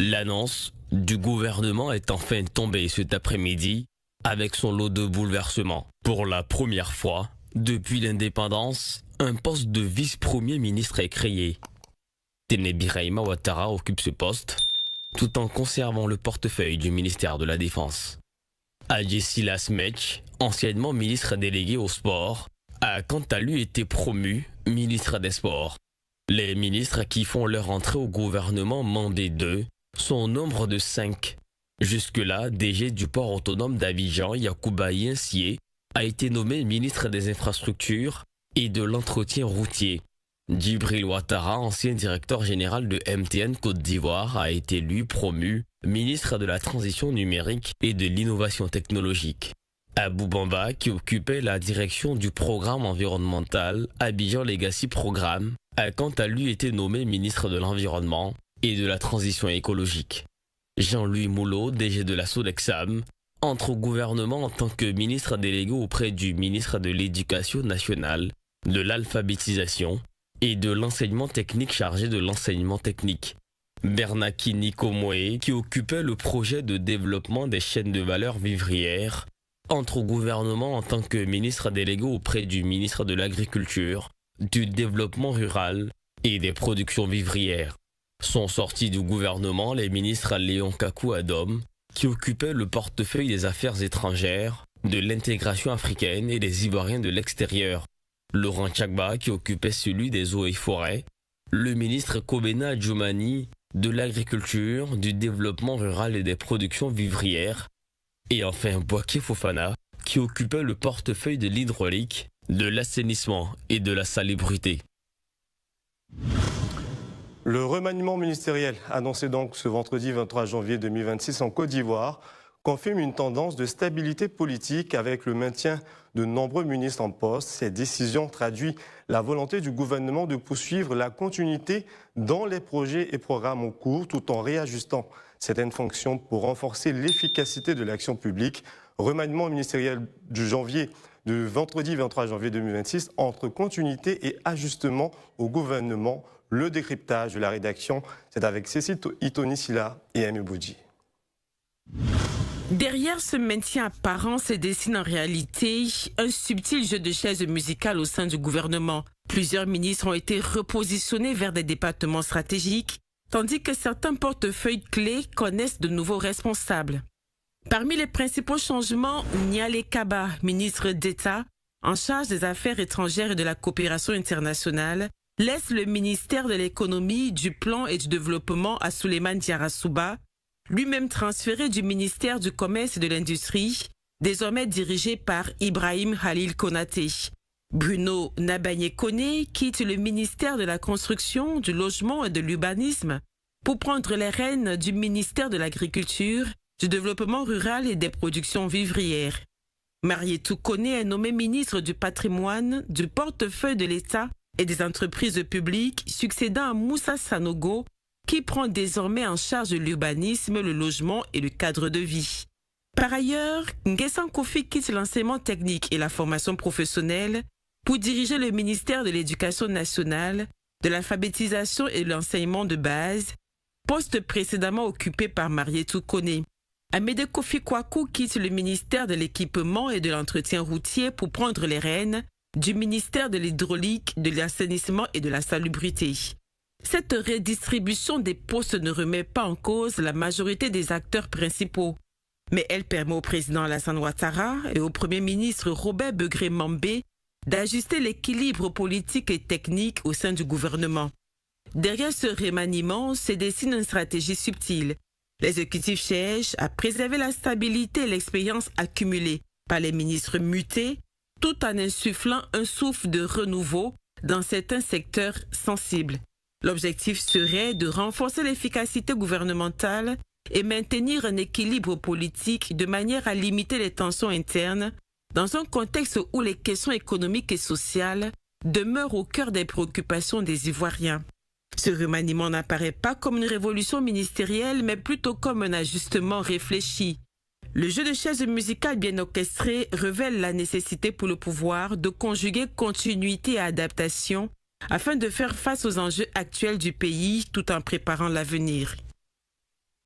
L'annonce du gouvernement est enfin tombée cet après-midi avec son lot de bouleversements. Pour la première fois depuis l'indépendance, un poste de vice-premier ministre est créé. Tene Birahima Ouattara occupe ce poste tout en conservant le portefeuille du ministère de la Défense. Hadji Silas Mech, anciennement ministre délégué au sport, a quant à lui été promu ministre des Sports. Les ministres qui font leur entrée au gouvernement Mandé 2 sont au nombre de 5. Jusque-là, DG du port autonome d'Abidjan, Yacouba Yensié, a été nommé ministre des Infrastructures et de l'Entretien routier. Djibril Ouattara, ancien directeur général de MTN Côte d'Ivoire, a été lui promu ministre de la Transition numérique et de l'Innovation technologique. Abou Bamba, qui occupait la direction du programme environnemental Abidjan Legacy Programme, a quant à lui été nommé ministre de l'Environnement et de la Transition écologique. Jean-Louis Moulot, DG de la Sodexam, entre au gouvernement en tant que ministre délégué auprès du ministre de l'Éducation nationale, de l'alphabétisation et de l'enseignement technique chargé de l'enseignement technique. Bernaki Nikomoé, qui occupait le projet de développement des chaînes de valeur vivrières, entre au gouvernement en tant que ministre délégué auprès du ministre de l'Agriculture, du Développement rural et des productions vivrières. Sont sortis du gouvernement les ministres Léon Kakou Adom, qui occupait le portefeuille des affaires étrangères, de l'intégration africaine et des Ivoiriens de l'extérieur. Laurent Tchagba, qui occupait celui des eaux et forêts. Le ministre Kobena Djoumani, de l'agriculture, du développement rural et des productions vivrières. Et enfin Bouaké Fofana, qui occupait le portefeuille de l'hydraulique, de l'assainissement et de la salubrité. Le remaniement ministériel annoncé donc ce vendredi 23 janvier 2026 en Côte d'Ivoire confirme une tendance de stabilité politique avec le maintien de nombreux ministres en poste. Cette décision traduit la volonté du gouvernement de poursuivre la continuité dans les projets et programmes en cours tout en réajustant certaines fonctions pour renforcer l'efficacité de l'action publique. Remaniement ministériel du vendredi 23 janvier 2026 entre continuité et ajustement au gouvernement. Le décryptage de la rédaction, c'est avec Cécile Itoni-Silla et Amy Boudji. Derrière ce maintien apparent se dessine en réalité un subtil jeu de chaises musicales au sein du gouvernement. Plusieurs ministres ont été repositionnés vers des départements stratégiques, tandis que certains portefeuilles clés connaissent de nouveaux responsables. Parmi les principaux changements, Niale Kaba, ministre d'État, en charge des affaires étrangères et de la coopération internationale, laisse le ministère de l'économie, du plan et du développement à Souleymane Diarra-Souba, lui-même transféré du ministère du commerce et de l'industrie, désormais dirigé par Ibrahim Halil Konaté. Bruno Nabagné-Koné quitte le ministère de la construction, du logement et de l'urbanisme pour prendre les rênes du ministère de l'agriculture, du développement rural et des productions vivrières. Marietou Koné est nommé ministre du patrimoine, du portefeuille de l'État et des entreprises publiques, succédant à Moussa Sanogo, qui prend désormais en charge l'urbanisme, le logement et le cadre de vie. Par ailleurs, Nguessan Kofi quitte l'enseignement technique et la formation professionnelle pour diriger le ministère de l'Éducation nationale, de l'alphabétisation et de l'enseignement de base, poste précédemment occupé par Marietou Koné. Amédée Kofi Kwaku quitte le ministère de l'Équipement et de l'Entretien routier pour prendre les rênes du ministère de l'Hydraulique, de l'Assainissement et de la Salubrité. Cette redistribution des postes ne remet pas en cause la majorité des acteurs principaux, mais elle permet au président Alassane Ouattara et au premier ministre Robert Begré-Mambé d'ajuster l'équilibre politique et technique au sein du gouvernement. Derrière ce remaniement se dessine une stratégie subtile. L'exécutif cherche à préserver la stabilité et l'expérience accumulée par les ministres mutés, tout en insufflant un souffle de renouveau dans certains secteurs sensibles. L'objectif serait de renforcer l'efficacité gouvernementale et maintenir un équilibre politique de manière à limiter les tensions internes dans un contexte où les questions économiques et sociales demeurent au cœur des préoccupations des Ivoiriens. Ce remaniement n'apparaît pas comme une révolution ministérielle, mais plutôt comme un ajustement réfléchi. Le jeu de chaises musicales bien orchestré révèle la nécessité pour le pouvoir de conjuguer continuité et adaptation afin de faire face aux enjeux actuels du pays tout en préparant l'avenir.